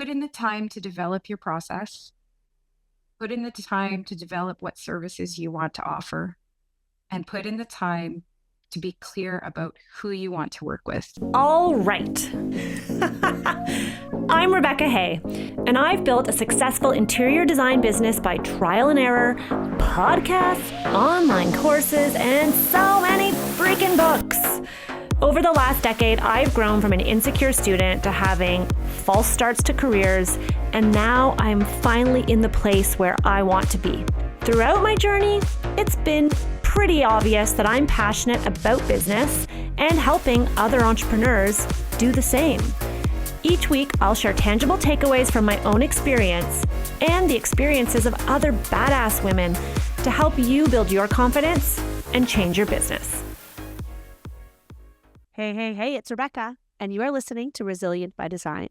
put in the time to develop your process, put in the time to develop what services you want to offer, and put in the time to be clear about who you want to work with. All right. I'm Rebecca Hay, and I've built a successful interior design business by trial and error, podcasts, online courses, and so many freaking books. Over the last decade, I've grown from an insecure student to having false starts to careers, and now I'm finally in the place where I want to be. Throughout my journey, it's been pretty obvious that I'm passionate about business and helping other entrepreneurs do the same. Each week, I'll share tangible takeaways from my own experience and the experiences of other badass women to help you build your confidence and change your business. Hey, it's Rebecca, and you are listening to Resilient by Design.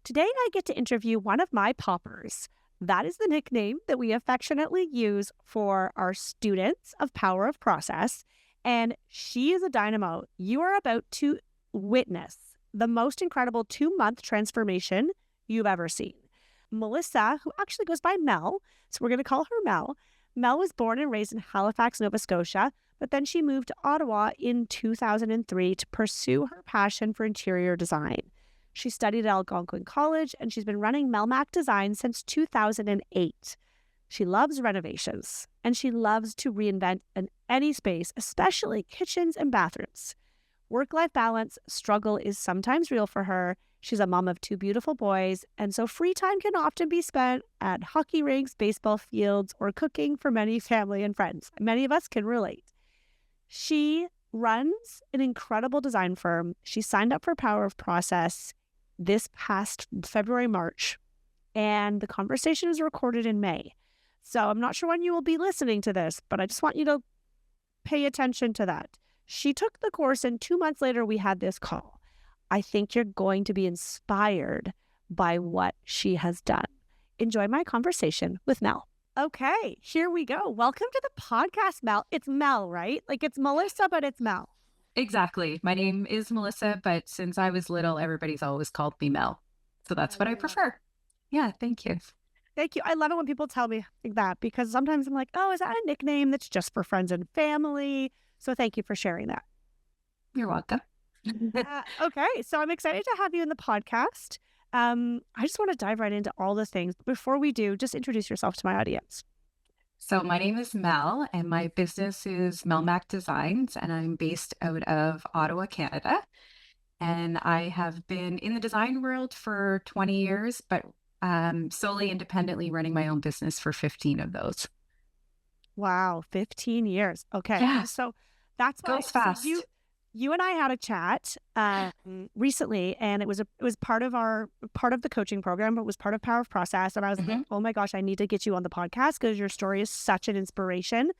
Today, I get to interview one of my poppers. That is the nickname that we affectionately use for our students of Power of Process, and she is a dynamo. You are about to witness the most incredible 2-month transformation you've ever seen. Melissa, who actually goes by Mel, so we're going to call her Mel. Mel was born and raised in Halifax, Nova Scotia, but then she moved to Ottawa in 2003 to pursue her passion for interior design. She studied at Algonquin College, and she's been running MelMac Designs since 2008. She loves renovations, and she loves to reinvent in any space, especially kitchens and bathrooms. Work-life balance struggle is sometimes real for her. She's a mom of 2 beautiful boys, and so free time can often be spent at hockey rinks, baseball fields, or cooking for many family and friends. Many of us can relate. She runs an incredible design firm. She signed up for Power of Process this past February, March, and the conversation is recorded in May. So I'm not sure when you will be listening to this, but I just want you to pay attention to that. She took the course, and 2 months later, we had this call. I think you're going to be inspired by what she has done. Enjoy my conversation with Mel. Okay, here we go. Welcome to the podcast, Mel. It's Mel, right? Like it's Melissa, but it's Mel. Exactly. My name is Melissa, but since I was little, everybody's always called me Mel. So that's what I prefer. Yeah, thank you. Thank you. I love it when people tell me that because sometimes I'm like, oh, is that a nickname that's just for friends and family? So thank you for sharing that. You're welcome. Okay, so I'm excited to have you in the podcast. I just want to dive right into all the things. Before we do, just introduce yourself to my audience. So my name is Mel, and my business is MelMac Designs, and I'm based out of Ottawa, Canada. And I have been in the design world for 20 years, but solely independently running my own business for 15 of those. Wow, 15 years. Okay, Yeah. so that's why Goes fast. So you and I had a chat recently, and it was part of the coaching program, but it was part of Power of Process. And I was like, oh my gosh, I need to get you on the podcast because your story is such an inspiration.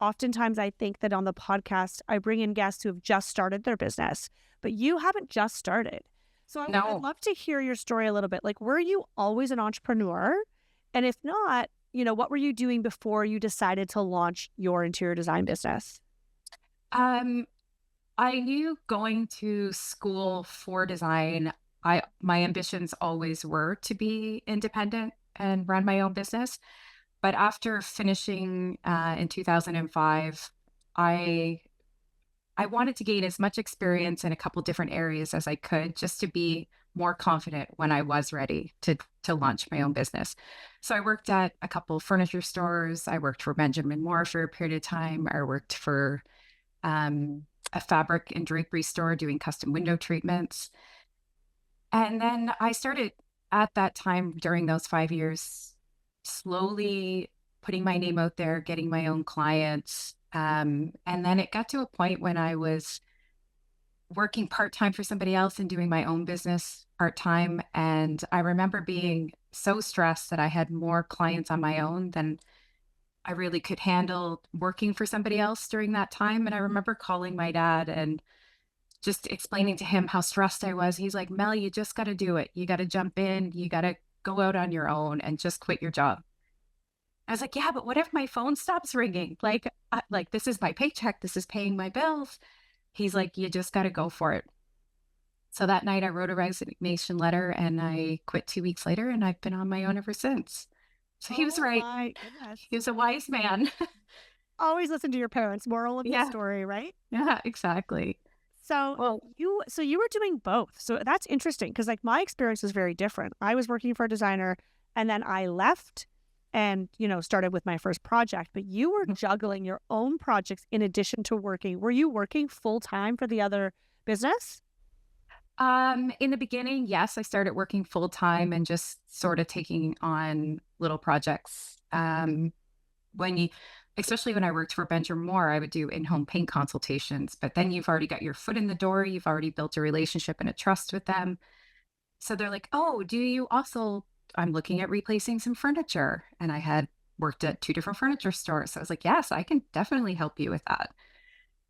Oftentimes, I think that on the podcast, I bring in guests who have just started their business, but you haven't just started. So I'd love to hear your story a little bit. Like, were you always an entrepreneur? And if not, what were you doing before you decided to launch your interior design business? I knew going to school for design, my ambitions always were to be independent and run my own business. But after finishing in 2005, I wanted to gain as much experience in a couple different areas as I could, just to be more confident when I was ready to launch my own business. So I worked at a couple of furniture stores. I worked for Benjamin Moore for a period of time. I worked for a fabric and drapery store doing custom window treatments. And then I started at that time during those 5 years, slowly putting my name out there, getting my own clients. And then it got to a point when I was working part-time for somebody else and doing my own business part-time. And I remember being so stressed that I had more clients on my own than I really could handle working for somebody else during that time. And I remember calling my dad and just explaining to him how stressed I was. He's like, Mel, you just got to do it. You got to jump in. You got to go out on your own and just quit your job. I was like, yeah, but what if my phone stops ringing? Like this is my paycheck. This is paying my bills. He's like, you just got to go for it. So that night I wrote a resignation letter and I quit 2 weeks later and I've been on my own ever since. So he was Oh right. my goodness. He was a wise man. Always listen to your parents. Moral of the Yeah. story, right? Yeah, exactly. So Well, you were doing both. So that's interesting because like my experience was very different. I was working for a designer and then I left and, started with my first project, but you were juggling your own projects in addition to working. Were you working full time for the other business? in the beginning, yes, I started working full time and just sort of taking on little projects. When you, especially when I worked for Benjamin Moore, I would do in-home paint consultations, but then you've already got your foot in the door. You've already built a relationship and a trust with them. So they're like, oh, do you also, I'm looking at replacing some furniture. And I had worked at two different furniture stores. So I was like, yes, I can definitely help you with that.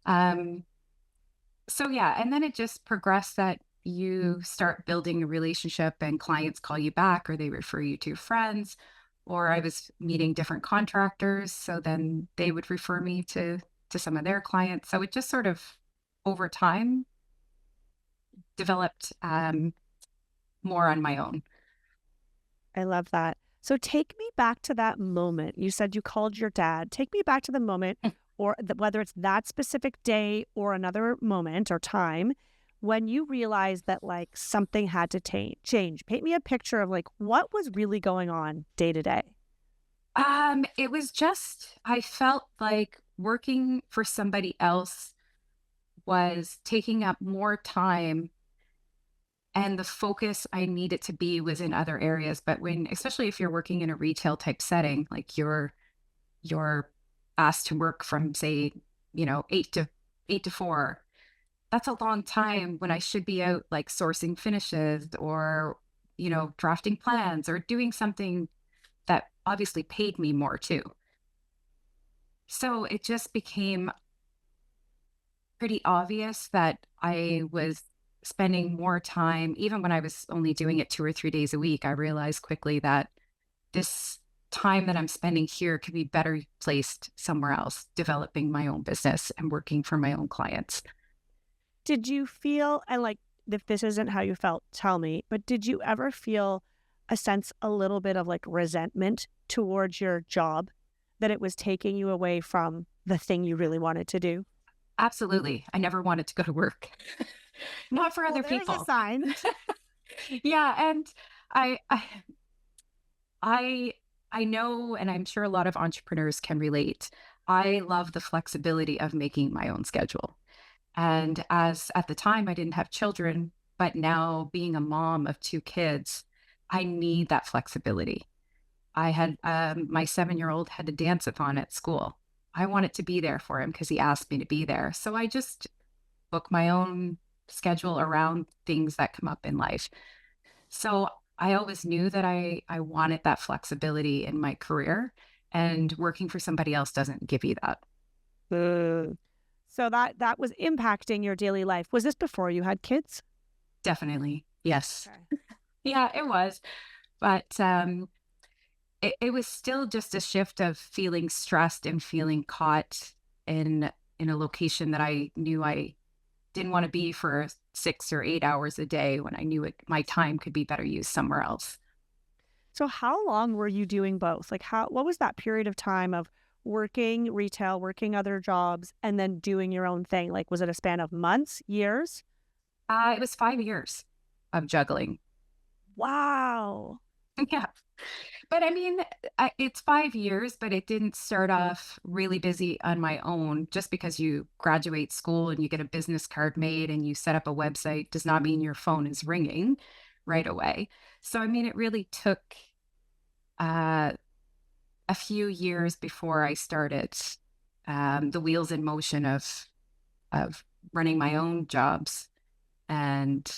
Um, so yeah, and then it just progressed that you start building a relationship and clients call you back or they refer you to friends. Or I was meeting different contractors. So then they would refer me to some of their clients. So it just sort of over time developed more on my own. I love that. So take me back to that moment. You said you called your dad. Take me back to the moment, or whether it's that specific day or another moment or time when you realized that like something had to change. Paint me a picture of like what was really going on day to day. It was just I felt like working for somebody else was taking up more time and the focus I need it to be was in other areas. But when especially if you're working in a retail type setting, like you're asked to work from say, 8 to 4, that's a long time when I should be out like sourcing finishes or, drafting plans or doing something that obviously paid me more too. So it just became pretty obvious that I was spending more time, even when I was only doing it 2 or 3 days a week. I realized quickly that this time that I'm spending here could be better placed somewhere else, developing my own business and working for my own clients. Did you feel, and like, if this isn't how you felt, tell me, but did you ever feel a sense, a little bit of like resentment towards your job that it was taking you away from the thing you really wanted to do? Absolutely. I never wanted to go to work, not for Well, other there's a people. sign. Yeah. And I, I, I, I know, and I'm sure a lot of entrepreneurs can relate. I love the flexibility of making my own schedule. And as at the time, I didn't have children, but now being a mom of two kids, I need that flexibility. I had my 7-year old had a dance-a-thon at school. I wanted to be there for him because he asked me to be there. So I just book my own schedule around things that come up in life. So I always knew that I wanted that flexibility in my career, and working for somebody else doesn't give you that. Mm. So that was impacting your daily life. Was this before you had kids? Definitely. Yes. Okay. Yeah, it was. But it was still just a shift of feeling stressed and feeling caught in a location that I knew I didn't want to be for 6 or 8 hours a day when I knew my time could be better used somewhere else. So how long were you doing both? Like what was that period of time of working retail, working other jobs, and then doing your own thing? Like was it a span of months, years? It was 5 years of juggling. Wow. Yeah. But I mean, it's 5 years, but it didn't start off really busy on my own. Just because you graduate school and you get a business card made and you set up a website does not mean your phone is ringing right away. So, I mean, it really took uh, a few years before I started the wheels in motion of running my own jobs and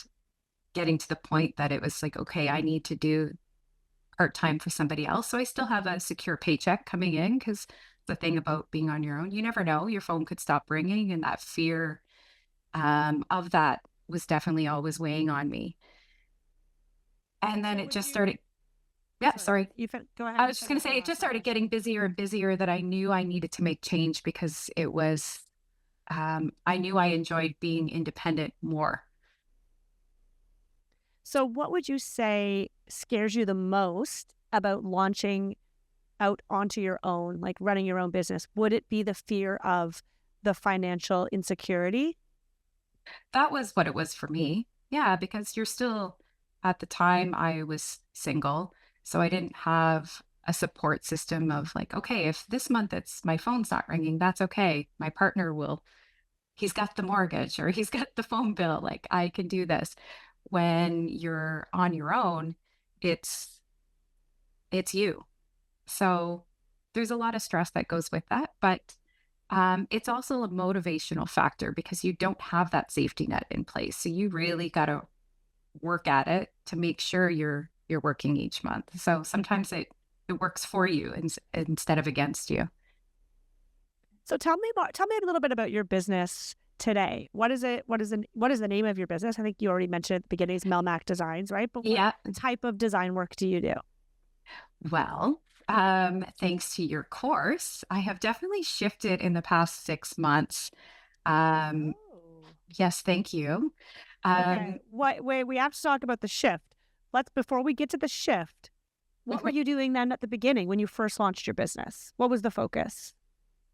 getting to the point that it was like, okay, I need to do part time for somebody else. So I still have a secure paycheck coming in because the thing about being on your own, you never know, your phone could stop ringing. And that fear of that was definitely always weighing on me. And then So it would just you, started. Yeah, sorry, sorry. go I ahead and was just going finish to the say it last just started sentence. getting busier and busier that I knew I needed to make change because it was, I knew I enjoyed being independent more. So, what would you say scares you the most about launching out onto your own, like running your own business? Would it be the fear of the financial insecurity? That was what it was for me. Yeah, because you're still at the time I was single, so I didn't have a support system of like, okay, if this month it's my phone's not ringing, that's okay. My partner will, he's got the mortgage or he's got the phone bill, like I can do this. When you're on your own, it's it's you. So there's a lot of stress that goes with that, but it's also a motivational factor because you don't have that safety net in place. So you really got to work at it to make sure you're working each month. So sometimes it works for you instead of against you. So, tell me a little bit about your business today. What is it? What is the name of your business? I think you already mentioned at the beginning is MelMac Designs, right? But what Yeah. type of design work do you do? Well, thanks to your course, I have definitely shifted in the past 6 months. Um, Oh. yes, thank you. Um, Okay. Wait, we have to talk about the shift. Let's before we get to the shift, what were you doing then at the beginning when you first launched your business? What was the focus?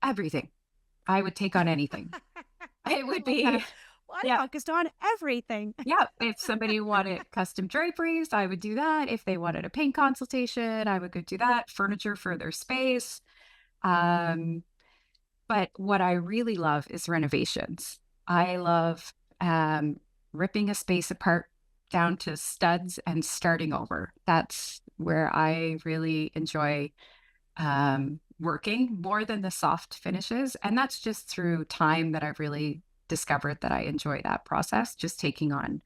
everything. I would take on anything. It I would love that. be, Well, I yeah, focused on everything. yeah. If somebody wanted custom draperies, I would do that. If they wanted a paint consultation, I would go do that. Furniture for their space. Um, but what I really love is renovations. I love ripping a space apart down to studs and starting over. That's where I really enjoy working more than the soft finishes. And that's just through time that I've really discovered that I enjoy that process, just taking on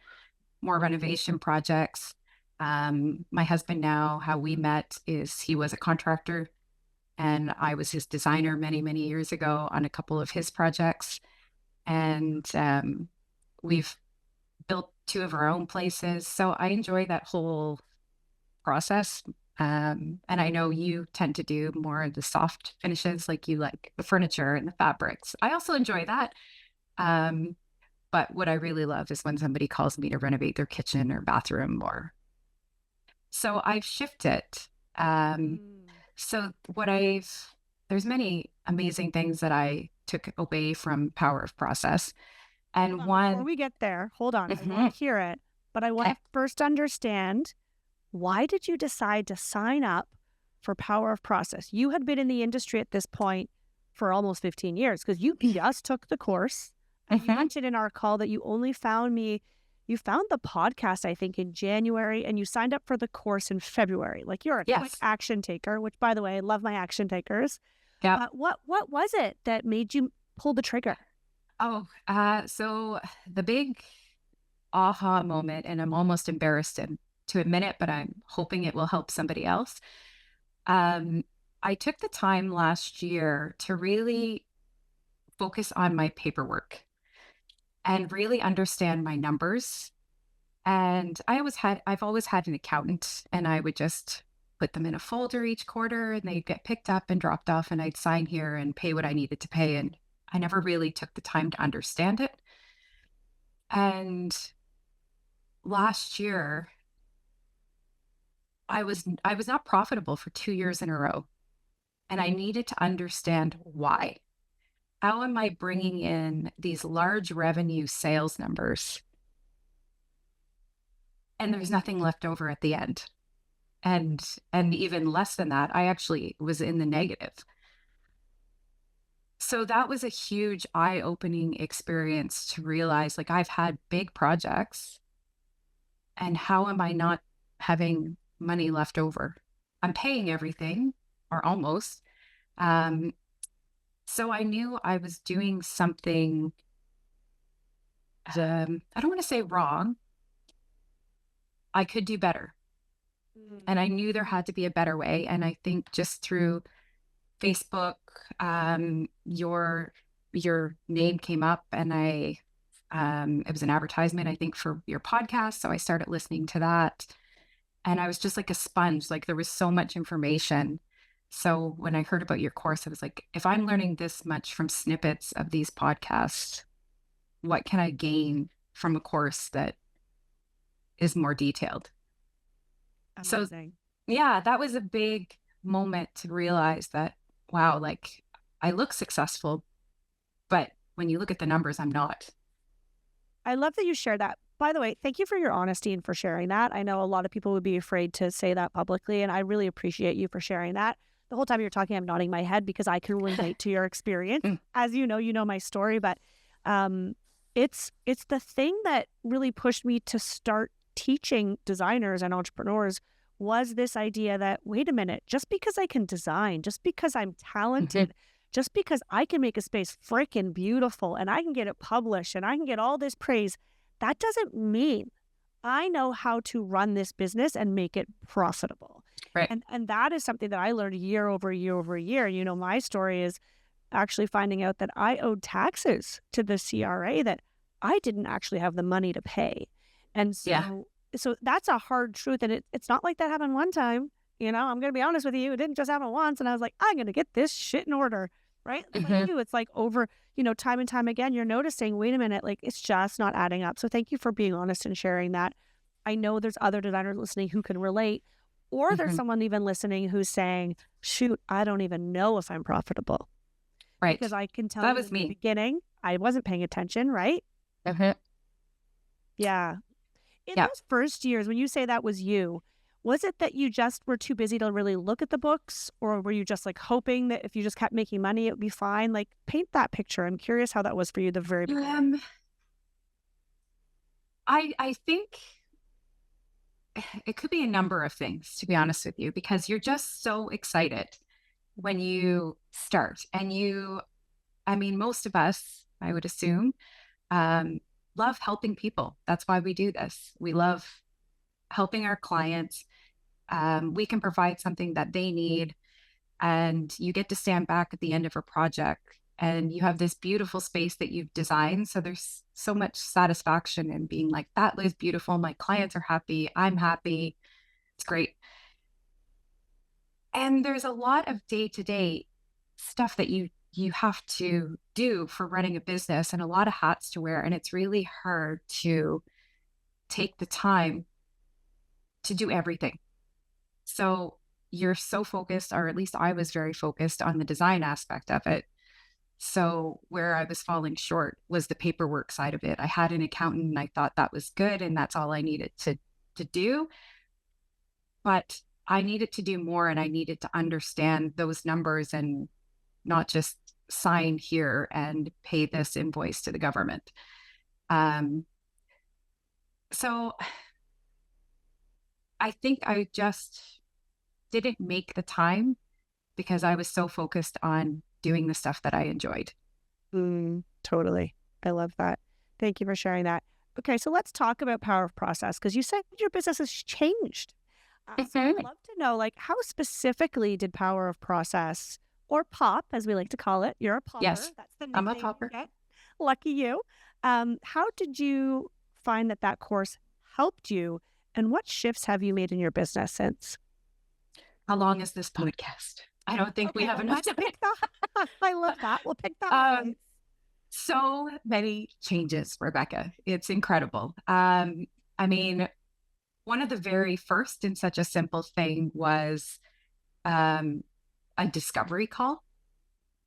more renovation projects. My husband now, how we met is he was a contractor and I was his designer many, many years ago on a couple of his projects. And we've built two of our own places. So I enjoy that whole process. And I know you tend to do more of the soft finishes, like you like the furniture and the fabrics. I also enjoy that. Um, but what I really love is when somebody calls me to renovate their kitchen or bathroom or so I've shifted. Um, Mm. so what I've there's many amazing things that I took away from Power of Process. Hold And on, before one, we get there, hold on. I want mhm, to hear it, but I want okay, to first understand why did you decide to sign up for Power of Process? You had been in the industry at this point for almost 15 years because you just took the course. And you mhm, mentioned in our call that you found the podcast, I think, in January and you signed up for the course in February. Like you're a quick yes, action taker, which by the way, I love my action takers. yeah. But what was it that made you pull the trigger? Oh, so the big aha moment, and I'm almost embarrassed to admit it, but I'm hoping it will help somebody else. Um, I took the time last year to really focus on my paperwork and really understand my numbers. And I've always had an accountant, and I would just put them in a folder each quarter, and they'd get picked up and dropped off, and I'd sign here and pay what I needed to pay. And I never really took the time to understand it. And last year, I was not profitable for 2 years in a row, and I needed to understand why. How am I bringing in these large revenue sales numbers, and there's nothing left over at the end? And even less than that, I actually was in the negative. So that was a huge eye-opening experience to realize, like, I've had big projects, and how am I not having money left over? I'm paying everything, or almost. Um, so I knew I was doing something, I don't want to say wrong. I could do better. And I knew there had to be a better way. And I think just through Facebook, your name came up, and it was an advertisement, I think, for your podcast. So I started listening to that, and I was just like a sponge. Like there was so much information. So when I heard about your course, I was like, if I'm learning this much from snippets of these podcasts, what can I gain from a course that is more detailed. So Amazing. yeah, that was a big moment to realize that, wow, like I look successful, but when you look at the numbers, I'm not. I love that you share that. By the way, thank you for your honesty and for sharing that. I know a lot of people would be afraid to say that publicly, and I really appreciate you for sharing that. The whole time you're talking, I'm nodding my head because I can relate to your experience. Mm, As you know my story, but um, it's the thing that really pushed me to start teaching designers and entrepreneurs was this idea that wait a minute, just because I can design, just because I'm mhm. talented, just because I can make a space freaking beautiful and I can get it published and I can get all this praise, that doesn't mean I know how to run this business and make it profitable. Right. And that is something that I learned year over year over year. You know, my story is actually finding out that I owed taxes to the CRA that I didn't actually have the money to pay. And Yeah. so that's a hard truth. And it's not like that happened one time. You know, I'm going to be honest with you. It didn't just happen once. And I was like, I'm going to get this shit in order. Right. And like Hmm. you, it's like over, time and time again, you're noticing, wait a minute, like it's just not adding up. So thank you for being honest and sharing that. I know there's other designers listening who can relate, or there's Hmm. someone even listening who's saying, shoot, I don't even know if I'm profitable because Right. I can tell That you was in the me. beginning, I wasn't paying attention, right? Hmm. Yeah. In Yeah. those first years, when you say that was you, was it that you just were too busy to really look at the books? Or were you just like hoping that if you just kept making money, it would be fine? Like, paint that picture. I'm curious how that was for you the very beginning. Um, I think it could be a number of things, to be honest with you, because you're just so excited when you start. And I mean, most of us, I would assume, um, love helping people. That's why we do this. We love helping our clients. We can provide something that they need, and you get to stand back at the end of a project and you have this beautiful space that you've designed. So there's so much satisfaction in being like, that looks beautiful. My clients are happy. I'm happy. It's great. And there's a lot of day-to-day stuff that you have to do for running a business and a lot of hats to wear. And it's really hard to take the time to do everything. So you're so focused, or at least I was very focused on the design aspect of it. So where I was falling short was the paperwork side of it. I had an accountant and I thought that was good and that's all I needed to do. But I needed to do more and I needed to understand those numbers and not just sign here and pay this invoice to the government. Um, so I think I just didn't make the time because I was so focused on doing the stuff that I enjoyed. Totally. I love that. Thank you for sharing that. Okay, so let's talk about power of process because you said your business has changed. So I'd Mhm. love to know, like, how specifically did power of process or pop, as we like to call it, you're a popper. Yes, That's the I'm a nickname you popper. get. Lucky you. How did you find that that course helped you, and what shifts have you made in your business since? How long is this podcast? I don't think we Okay, have well, enough let's time. pick that. I love that. We'll pick that Um, point. so many changes, Rebecca. It's incredible. I mean, one of the very first and such a simple thing was um, a discovery call.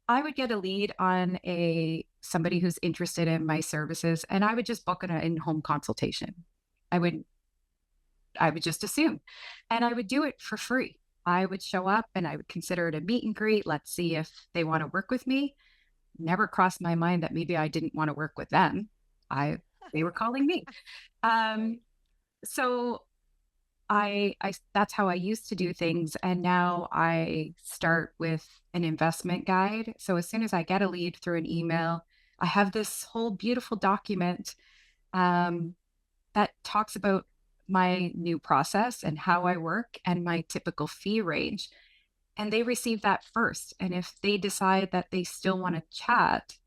I would get a lead on a somebody who's interested in my services, and I would just book an in-home consultation. I would I would just assume, and I would do it for free. I would show up and I would consider it a meet and greet. Let's see if they want to work with me. Never crossed my mind that maybe I didn't want to work with them. I They were calling me. Um, Right. so I that's how I used to do things, and now I start with an investment guide. So as soon as I get a lead through an email, I have this whole beautiful document um, that talks about my new process and how I work and my typical fee range. And they receive that first. And if they decide that they still want to chat,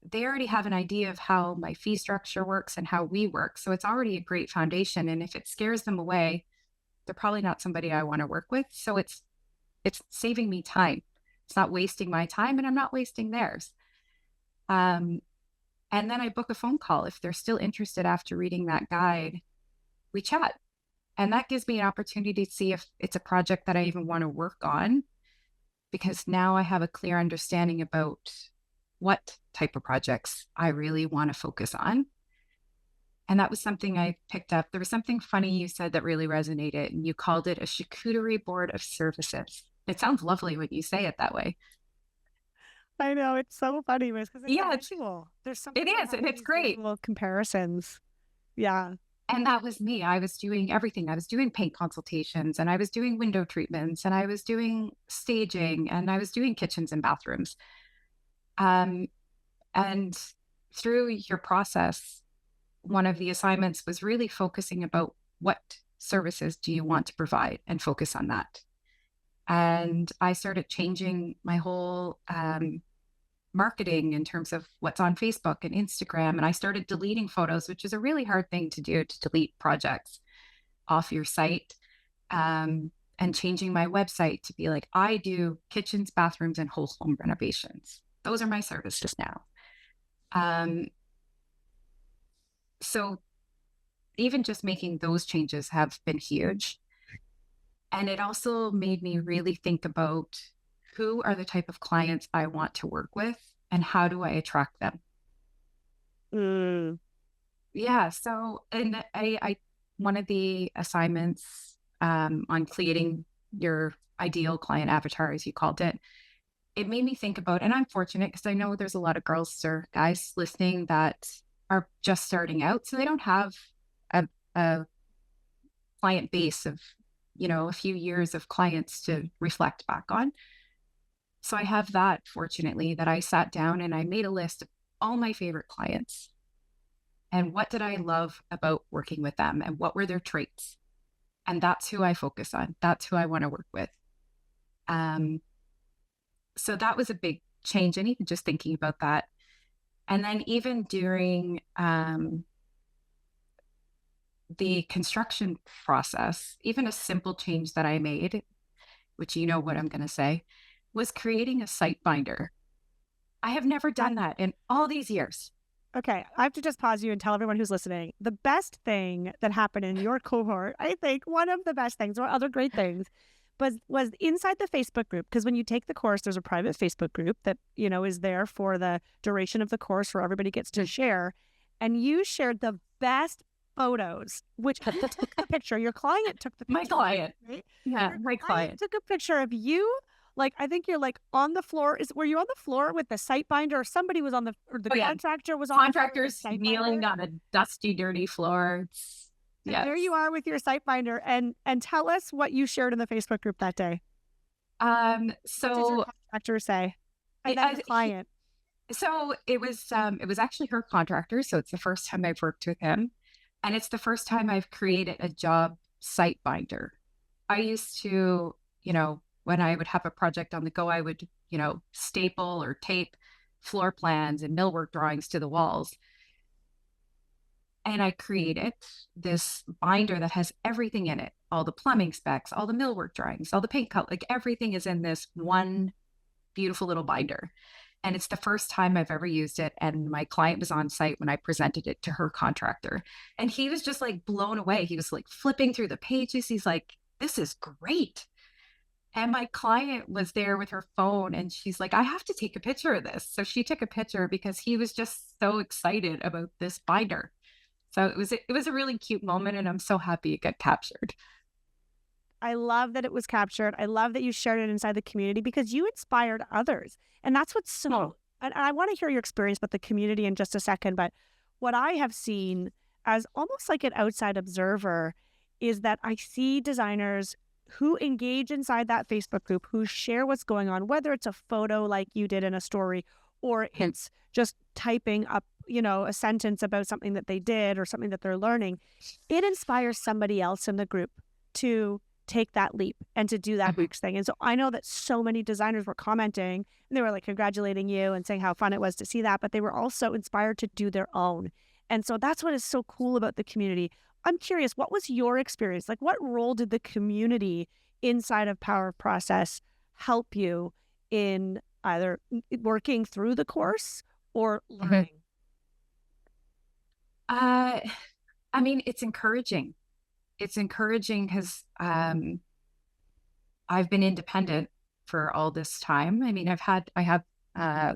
they already have an idea of how my fee structure works and how we work. So it's already a great foundation. And if it scares them away, they're probably not somebody I want to work with. So it's saving me time. It's not wasting my time and I'm not wasting theirs. Um, and then I book a phone call if they're still interested after reading that guide. we chat. And that gives me an opportunity to see if it's a project that I even want to work on, because now I have a clear understanding about what type of projects I really want to focus on. And that was something I picked up. There was something funny you said that really resonated, and you called it a charcuterie board of services. It sounds lovely when you say it that way. I know it's so funny because it's a Yeah, visual. There's it something about is. And having it's these great. visual comparisons. Yeah. And that was me. I was doing everything. I was doing paint consultations, and I was doing window treatments, and I was doing staging, and I was doing kitchens and bathrooms. Um, and through your process, one of the assignments was really focusing about what services do you want to provide and focus on that. And I started changing my whole marketing in terms of what's on Facebook and Instagram. And I started deleting photos, which is a really hard thing to do, to delete projects off your site. And changing my website to be like, I do kitchens, bathrooms, and whole home renovations. Those are my services now. Um, so even just making those changes have been huge. And it also made me really think about who are the type of clients I want to work with and how do I attract them? Mm. Yeah. So, and one of the assignments on creating your ideal client avatar, as you called it made me think about, and I'm fortunate because I know there's a lot of girls or guys listening that are just starting out. So they don't have a client base of, a few years of clients to reflect back on. So I have that, fortunately, that I sat down and I made a list of all my favorite clients and what did I love about working with them and what were their traits. And that's who I focus on. That's who I want to work with. Um, so that was a big change. And even just thinking about that. And then even during the construction process, even a simple change that I made, which you know what I'm going to say, was creating a site binder. I have never done that in all these years. Okay, I have to just pause you and tell everyone who's listening. The best thing that happened in your cohort, I think one of the best things or other great things was inside the Facebook group. Because when you take the course, there's a private Facebook group that, is there for the duration of the course where everybody gets to share. And you shared the best photos, which you took the picture. Your client took the picture. My client. Right? Yeah, Your my client took a picture of you. Like, I think you're like on the floor. Were you on the floor with the site binder or somebody was or the contractor was on contractors the floor kneeling on a dusty, dirty floor. And Yes. there you are with your site binder and tell us what you shared in the Facebook group that day. What did your contractor say? And then the client. So it was actually her contractor. So it's the first time I've worked with him. And it's the first time I've created a job site binder. I used to, when I would have a project on the go, I would, staple or tape floor plans and millwork drawings to the walls. And I created this binder that has everything in it, all the plumbing specs, all the millwork drawings, all the paint color, like everything is in this one beautiful little binder. And it's the first time I've ever used it. And my client was on site when I presented it to her contractor. And he was just like blown away. He was like flipping through the pages. He's like, this is great. And my client was there with her phone and she's like, I have to take a picture of this. So she took a picture because he was just so excited about this binder. So it was a really cute moment and I'm so happy it got captured. I love that it was captured. I love that you shared it inside the community because you inspired others. And that's what's so, and I want to hear your experience with the community in just a second. But what I have seen as almost like an outside observer is that I see designers who engage inside that Facebook group, who share what's going on, whether it's a photo like you did in a story, or it's just typing up, a sentence about something that they did or something that they're learning. It inspires somebody else in the group to take that leap and to do that next thing. And so I know that so many designers were commenting and they were like congratulating you and saying how fun it was to see that, but they were also inspired to do their own. And so that's what is so cool about the community. I'm curious, what was your experience? Like, what role did the community inside of Power of Process help you in either working through the course or learning? I mean, it's encouraging. it's encouraging because I've been independent for all this time. I mean, I have uh,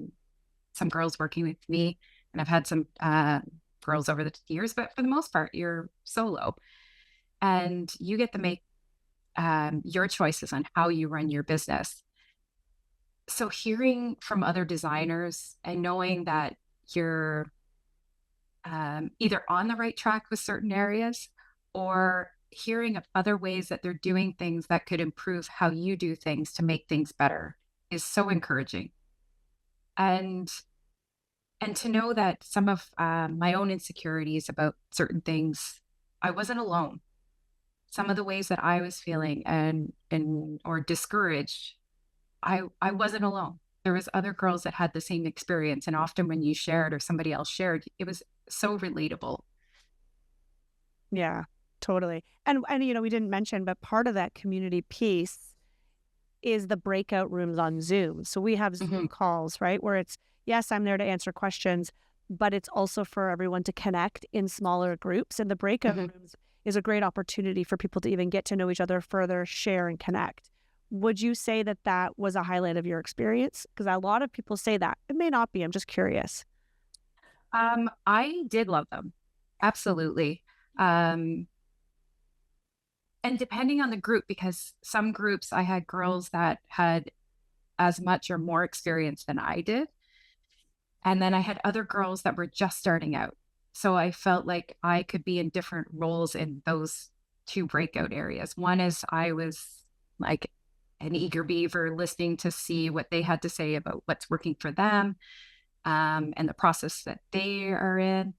some girls working with me, and I've had some girls over the years, but for the most part, you're solo, and you get to make your choices on how you run your business. So hearing from other designers and knowing that you're either on the right track with certain areas, or hearing of other ways that they're doing things that could improve how you do things to make things better is so encouraging. And to know that some of my own insecurities about certain things, I wasn't alone. Some of the ways that I was feeling and or discouraged, I wasn't alone. There was other girls that had the same experience, and often when you shared or somebody else shared, it was so relatable. Yeah, totally. And we didn't mention, but part of that community piece is the breakout rooms on Zoom. So we have Hmm. Zoom calls, right? Where it's, yes, I'm there to answer questions, but it's also for everyone to connect in smaller groups. And the breakout Hmm. rooms is a great opportunity for people to even get to know each other further, share and connect. Would you say that that was a highlight of your experience? Because a lot of people say that. It may not be. I'm just curious. I did love them. Absolutely. Um, and depending on the group, because some groups I had girls that had as much or more experience than I did. And then I had other girls that were just starting out. So I felt like I could be in different roles in those two breakout areas. One is I was like an eager beaver listening to see what they had to say about what's working for them, and the process that they are in.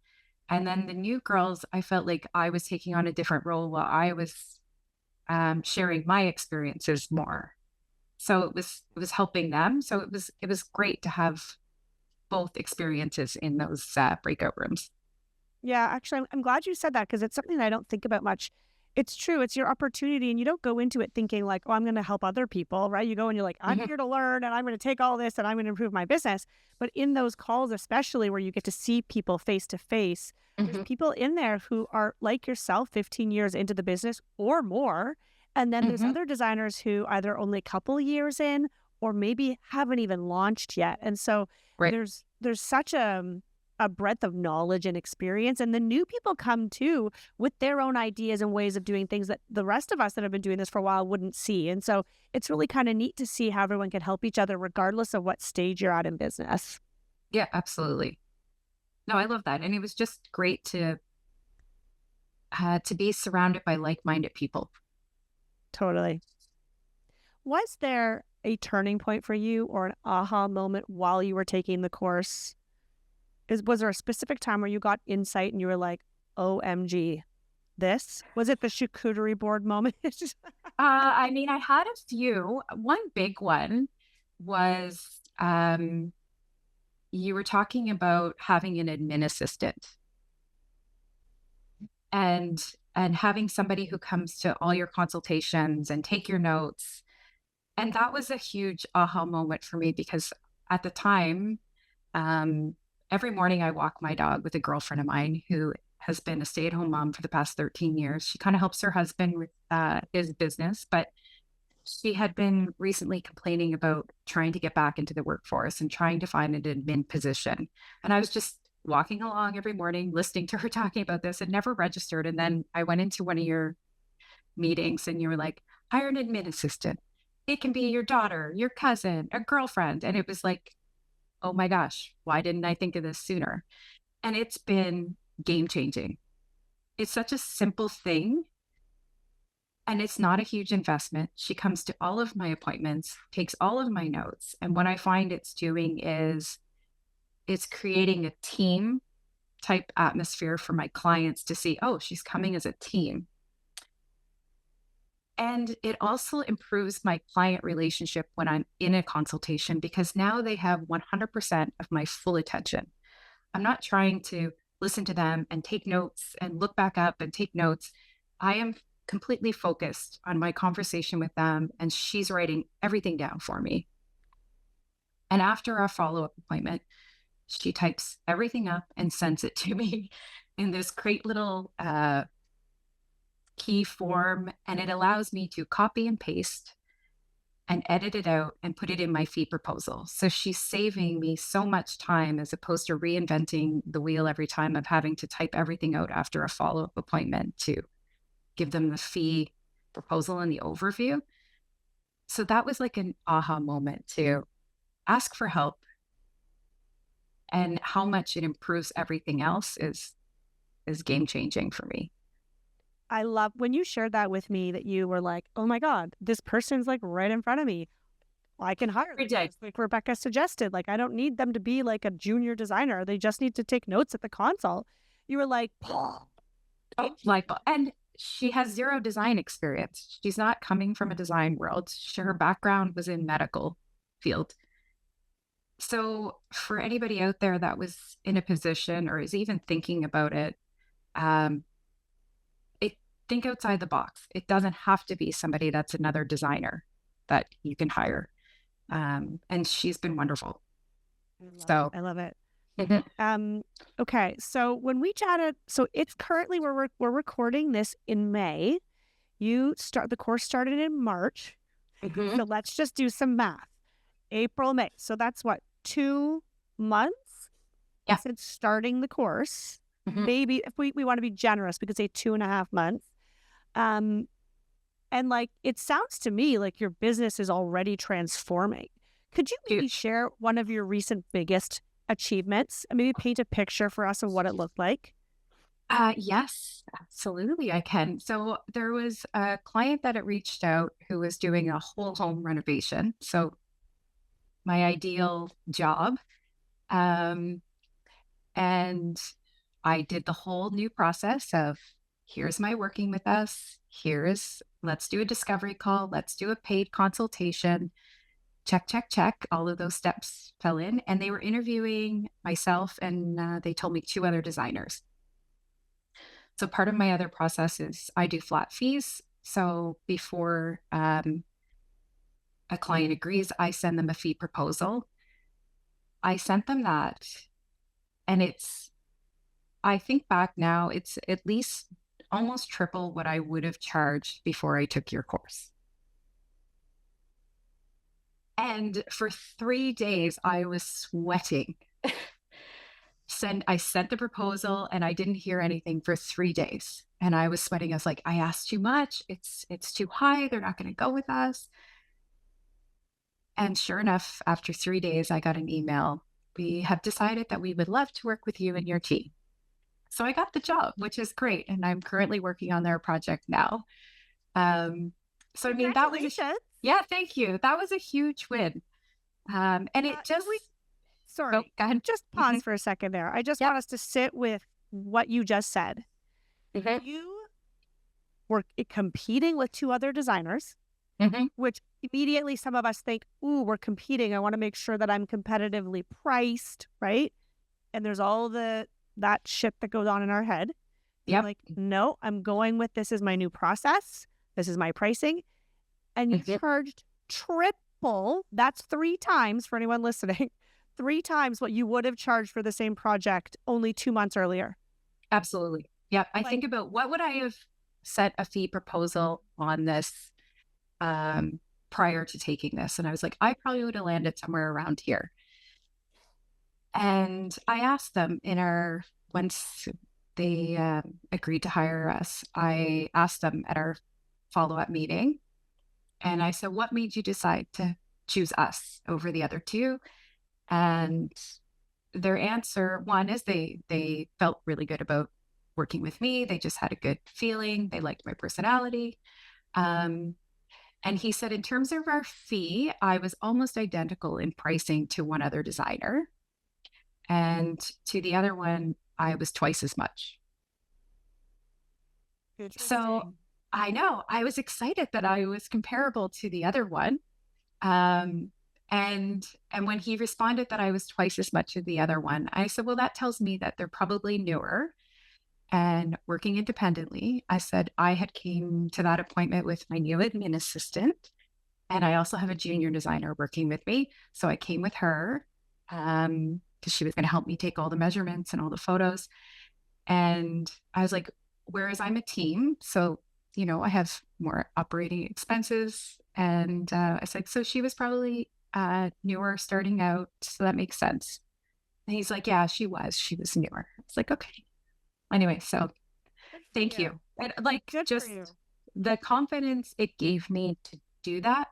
And then the new girls, I felt like I was taking on a different role while I was sharing my experiences more. So it was helping them. So it was great to have both experiences in those breakout rooms. Yeah, actually, I'm glad you said that because it's something that I don't think about much. It's true. It's your opportunity, and you don't go into it thinking like, "Oh, I'm going to help other people," right? You go and you're like, "I'm Hmm. here to learn, and I'm going to take all this, and I'm going to improve my business." But in those calls, especially where you get to see people face to face, there's Hmm. people in there who are like yourself, 15 years into the business or more, and then there's Hmm. other designers who either only a couple years in or maybe haven't even launched yet, and so Right. there's such a breadth of knowledge and experience. And the new people come too with their own ideas and ways of doing things that the rest of us that have been doing this for a while wouldn't see. And so it's really kind of neat to see how everyone can help each other regardless of what stage you're at in business. Yeah, absolutely. No, I love that. And it was just great to be surrounded by like-minded people. Totally. Was there a turning point for you or an aha moment while you were taking the course? Was there a specific time where you got insight and you were like, OMG, this? Was it the charcuterie board moment? I mean, I had a few. One big one was you were talking about having an admin assistant and having somebody who comes to all your consultations and take your notes. And that was a huge aha moment for me because at the time, um, every morning I walk my dog with a girlfriend of mine who has been a stay-at-home mom for the past 13 years. She kind of helps her husband with his business, but she had been recently complaining about trying to get back into the workforce and trying to find an admin position. And I was just walking along every morning, listening to her talking about this and never registered. And then I went into one of your meetings and you were like, hire an admin assistant. It can be your daughter, your cousin, a girlfriend. And it was like, oh my gosh, why didn't I think of this sooner? And it's been game changing. It's such a simple thing and it's not a huge investment. She comes to all of my appointments, takes all of my notes. And what I find it's doing is it's creating a team type atmosphere for my clients to see, oh, she's coming as a team. And it also improves my client relationship when I'm in a consultation because now they have 100% of my full attention. I'm not trying to listen to them and take notes and look back up and take notes. I am completely focused on my conversation with them, and she's writing everything down for me. And after our follow up appointment, she types everything up and sends it to me in this great little key form, and it allows me to copy and paste and edit it out and put it in my fee proposal. So she's saving me so much time as opposed to reinventing the wheel every time of having to type everything out after a follow up appointment to give them the fee proposal and the overview. So that was like an aha moment to ask for help, and how much it improves everything else is game changing for me. I love when you shared that with me that you were like, oh my God, this person's like right in front of me. I can hire Every them. day. Just like Rebecca suggested. Like, I don't need them to be like a junior designer. They just need to take notes at the console. You were like, Oh, like, and she has zero design experience. She's not coming from a design world. Her background was in medical field. So for anybody out there that was in a position or is even thinking about it, um, it think outside the box. It doesn't have to be somebody that's another designer that you can hire. And she's been wonderful. I love it. So I love it. mhm, Okay. So when we chatted, so it's currently we're recording this in May. The course started in March. mhm, So let's just do some math. April, May. So that's what, 2 months yeah, since starting the course. mhm. Maybe if we want to be generous, we could say 2.5 months. Um, and like it sounds to me like your business is already transforming. Could you maybe Huge. share one of your recent biggest achievements and maybe paint a picture for us of what it looked like? Yes, absolutely, I can. So there was a client that had reached out who was doing a whole home renovation. So my ideal job. Um, and I did the whole new process of here's my working with us. Let's do a discovery call. Let's do a paid consultation. Check, check, check. All of those steps fell in. And they were interviewing myself, and they told me two other designers. So part of my other process is I do flat fees. So before a client agrees, I send them a fee proposal. I sent them that, and I think back now, it's at least almost triple what I would have charged before I took your course. And for 3 days, I was sweating. I sent the proposal and I didn't hear anything for 3 days. And I was sweating. I was like, I asked too much. It's too high. They're not going to go with us. And sure enough, after 3 days, I got an email. We have decided that we would love to work with you and your team. So I got the job, which is great. And I'm currently working on their project now. Um, so I mean, Congratulations. yeah, thank you. That was a huge win. And it just, Sorry, go ahead. just pause for a second there. I just Yep. want us to sit with what you just said. Mhm, You were competing with two other designers, mhm. which immediately some of us think, ooh, we're competing. I want to make sure that I'm competitively priced, right? And there's all that shit that goes on in our head. You're Yep. like, no, I'm going with this is my new process. This is my pricing. And you Mhm. charged triple. That's 3 times for anyone listening. 3 times what you would have charged for the same project only 2 months earlier. Absolutely. Yep. I Like, think about what would I have set a fee proposal on this um, prior to taking this. And I was like, I probably would have landed somewhere around here. And I asked them once they agreed to hire us, I asked them at our follow up meeting, and I said, what made you decide to choose us over the other two? And their answer, one is they felt really good about working with me. They just had a good feeling. They liked my personality. Um, and he said, in terms of our fee, I was almost identical in pricing to one other designer. And to the other one, I was twice as much. So interesting. I know I was excited that I was comparable to the other one. Um, and when he responded that I was twice as much as the other one, I said, well, that tells me that they're probably newer and working independently. I said I had came to that appointment with my new admin assistant, and I also have a junior designer working with me. So I came with her because she was going to help me take all the measurements and all the photos. And I was like, whereas I'm a team, so I have more operating expenses. And I said, so she was probably newer starting out. So that makes sense. And he's like, yeah, she was. She was newer. It's like, okay. Anyway, so Good for thank you. you. And like Good for just you. the confidence it gave me to do that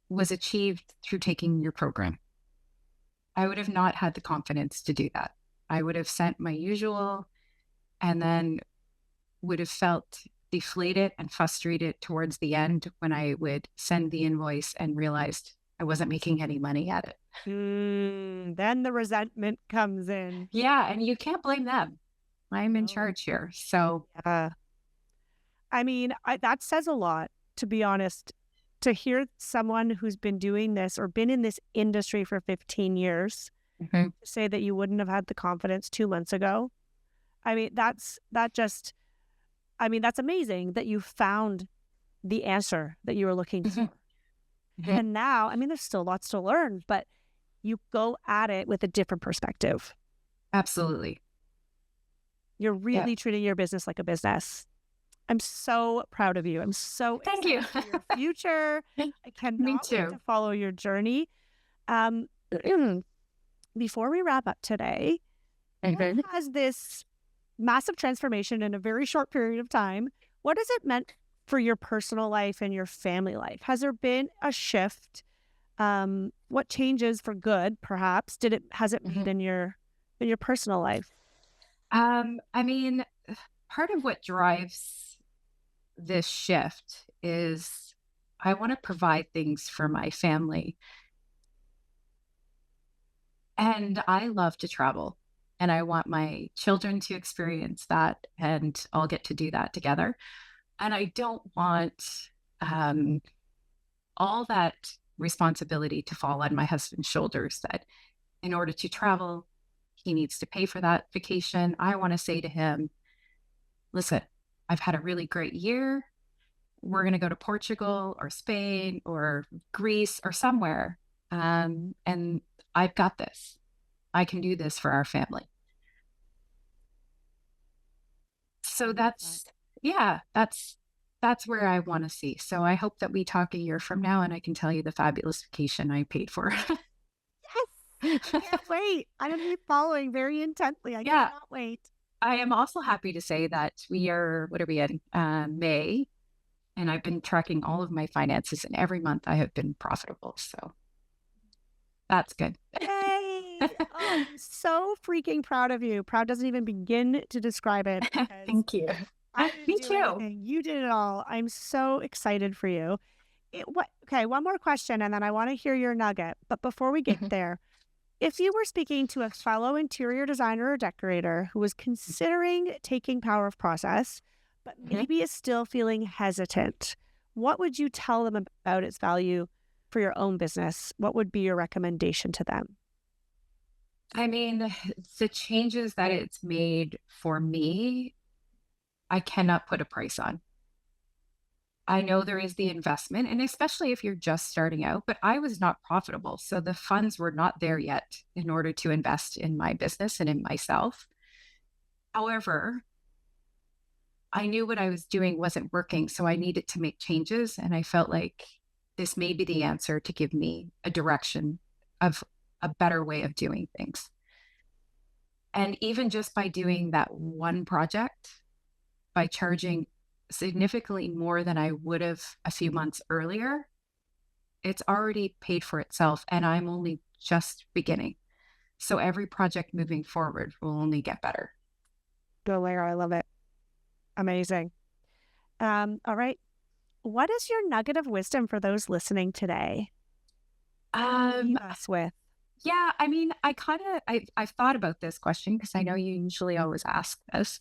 was achieved through taking your program. I would have not had the confidence to do that. I would have sent my usual and then would have felt deflated and frustrated towards the end when I would send the invoice and realized I wasn't making any money at it. Then the resentment comes in. Yeah. And you can't blame them. I'm in No. charge here. So, Yeah. I mean, that says a lot, to be honest, to hear someone who's been doing this or been in this industry for 15 years mhm, say that you wouldn't have had the confidence 2 months ago. I mean, that's amazing that you found the answer that you were looking mhm, for. mhm, And now, I mean, there's still lots to learn, but you go at it with a different perspective. absolutely. You're Yeah. really treating your business like a business. I'm so proud of you. I'm so Thank you. excited for your future. I Me cannot wait to too. follow your journey. Um, before we wrap up today, what Okay. has this massive transformation in a very short period of time, what has it meant for your personal life and your family life? Has there been a shift? What changes for good, perhaps, has it made Mhm. in your personal life? I mean, part of what drives this shift is I want to provide things for my family. And I love to travel. And I want my children to experience that. And I'll get to do that together. And I don't want um, all that responsibility to fall on my husband's shoulders that in order to travel, he needs to pay for that vacation. I want to say to him, listen, I've had a really great year. We're going to go to Portugal or Spain or Greece or somewhere. And I've got this. I can do this for our family. I So love that. yeah, that's where I want to see. So I hope that we talk a year from now and I can tell you the fabulous vacation I paid for. Yes, I can't wait. I'm going to be following very intently. I Yeah, cannot wait. I am also happy to say that what are we in? May, and I've been tracking all of my finances, and every month I have been profitable. So that's good. Yay! Oh, I'm so freaking proud of you. Proud doesn't even begin to describe it because Thank you. I didn't Me do too. anything. You did it all. I'm so excited for you. Okay, one more question, and then I want to hear your nugget. But before we get Mhm, there, if you were speaking to a fellow interior designer or decorator who was considering taking power of process, but mhm. maybe is still feeling hesitant, what would you tell them about its value for your own business? What would be your recommendation to them? I mean, the changes that it's made for me, I cannot put a price on. I know there is the investment, and especially if you're just starting out, but I was not profitable. So the funds were not there yet in order to invest in my business and in myself. However, I knew what I was doing wasn't working. So I needed to make changes. And I felt like this may be the answer to give me a direction of a better way of doing things. And even just by doing that one project, by charging significantly more than I would have a few months earlier, it's already paid for itself. And I'm only just beginning. So every project moving forward will only get better. Go Lara, I love it. Amazing. All right. What is your nugget of wisdom for those listening today? What do you Um, leave us with? Yeah, I mean, I've thought about this question because I know you usually always ask this.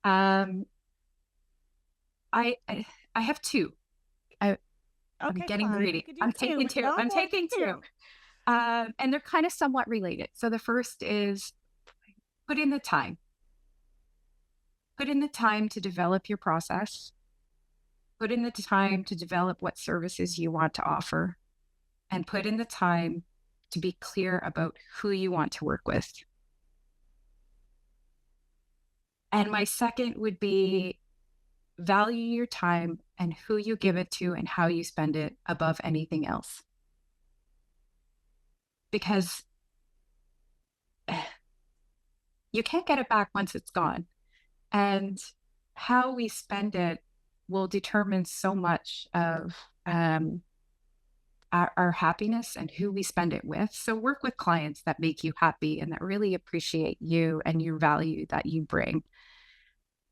Um, I, I I have two. I, I'm Okay, getting fine. You greedy. could do I'm two. taking two. No I'm more than taking two. two. And they're kind of somewhat related. So the first is put in the time. Put in the time to develop your process. Put in the time to develop what services you want to offer, and put in the time to be clear about who you want to work with. And my second would be value your time and who you give it to and how you spend it above anything else. Because you can't get it back once it's gone. And how we spend it will determine so much of our happiness and who we spend it with. So work with clients that make you happy and that really appreciate you and your value that you bring.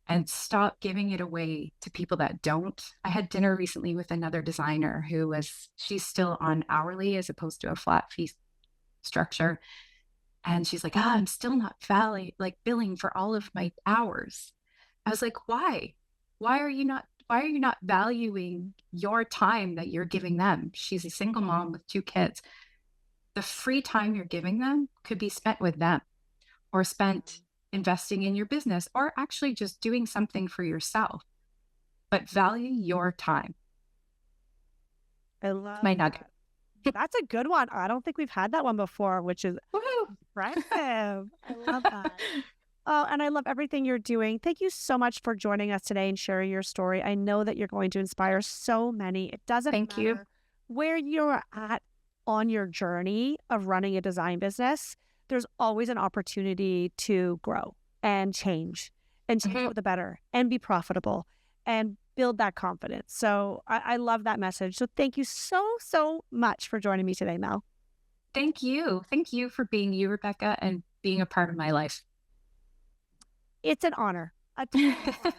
And stop giving it away to people that don't. I had dinner recently with another designer she's still on hourly as opposed to a flat fee structure. And she's like, I'm still not billing for all of my hours. I was like, why? Why are you not valuing your time that you're giving them? She's a single mom with 2 kids. The free time you're giving them could be spent with them or spent investing in your business or actually just doing something for yourself. But value your time. I love My nugget. that. That's a good one. I don't think we've had that one before, which is Woohoo! impressive. I love that. Oh, and I love everything you're doing. Thank you so much for joining us today and sharing your story. I know that you're going to inspire so many. It doesn't Thank you. matter where you're at on your journey of running a design business. There's always an opportunity to grow and change for the better and be profitable and build that confidence. So I love that message. So thank you so, so much for joining me today, Mel. Thank you. Thank you for being you, Rebecca, and being a part of my life. It's an honor. A total honor.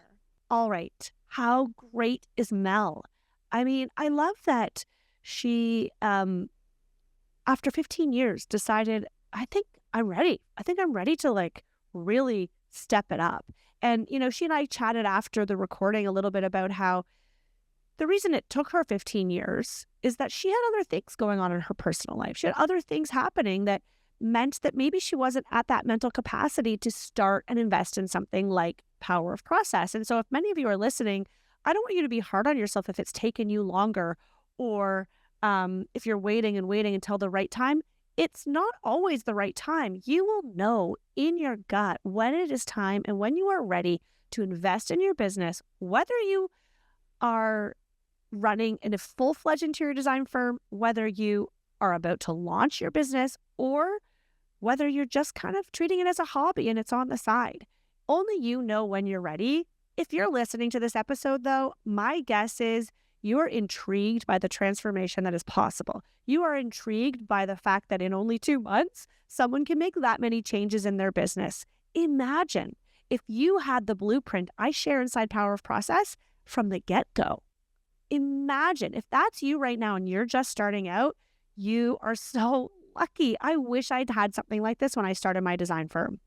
All right. How great is Mel? I mean, I love that she, after 15 years, decided, I think I'm ready. I think I'm ready to really step it up. And, she and I chatted after the recording a little bit about how the reason it took her 15 years is that she had other things going on in her personal life. She had other things happening that meant that maybe she wasn't at that mental capacity to start and invest in something like Power of Process. And so if many of you are listening, I don't want you to be hard on yourself if it's taken you longer or if you're waiting and waiting until the right time. It's not always the right time. You will know in your gut when it is time and when you are ready to invest in your business, whether you are running in a full-fledged interior design firm, whether you are about to launch your business, or whether you're just kind of treating it as a hobby and it's on the side. Only you know when you're ready. If you're listening to this episode, though, my guess is you're intrigued by the transformation that is possible. You are intrigued by the fact that in only 2 months, someone can make that many changes in their business. Imagine if you had the blueprint I share inside Power of Process from the get-go. Imagine if that's you right now and you're just starting out. You are so lucky. I wish I'd had something like this when I started my design firm.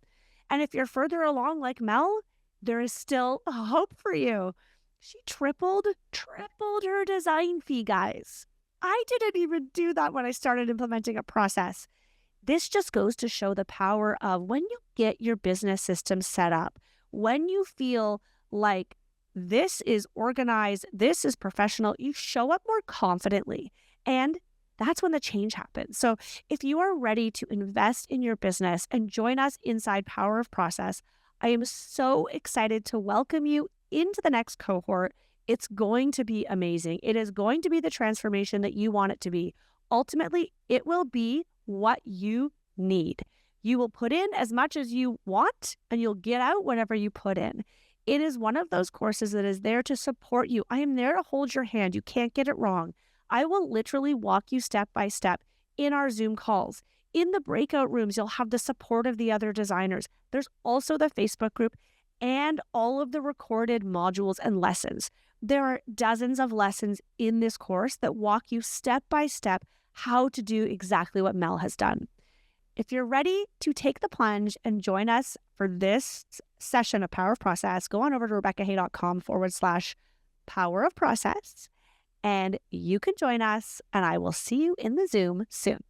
And if you're further along like Mel, there is still hope for you. She tripled her design fee, guys. I didn't even do that when I started implementing a process. This just goes to show the power of when you get your business system set up, when you feel like this is organized, this is professional, you show up more confidently. And that's when the change happens. So if you are ready to invest in your business and join us inside Power of Process, I am so excited to welcome you into the next cohort. It's going to be amazing. It is going to be the transformation that you want it to be. Ultimately, it will be what you need. You will put in as much as you want, and you'll get out whatever you put in. It is one of those courses that is there to support you. I am there to hold your hand. You can't get it wrong. I will literally walk you step by step in our Zoom calls. In the breakout rooms, you'll have the support of the other designers. There's also the Facebook group and all of the recorded modules and lessons. There are dozens of lessons in this course that walk you step by step how to do exactly what Mel has done. If you're ready to take the plunge and join us for this session of Power of Process, go on over to RebeccaHay.com/Power of Process, and you can join us, and I will see you in the Zoom soon.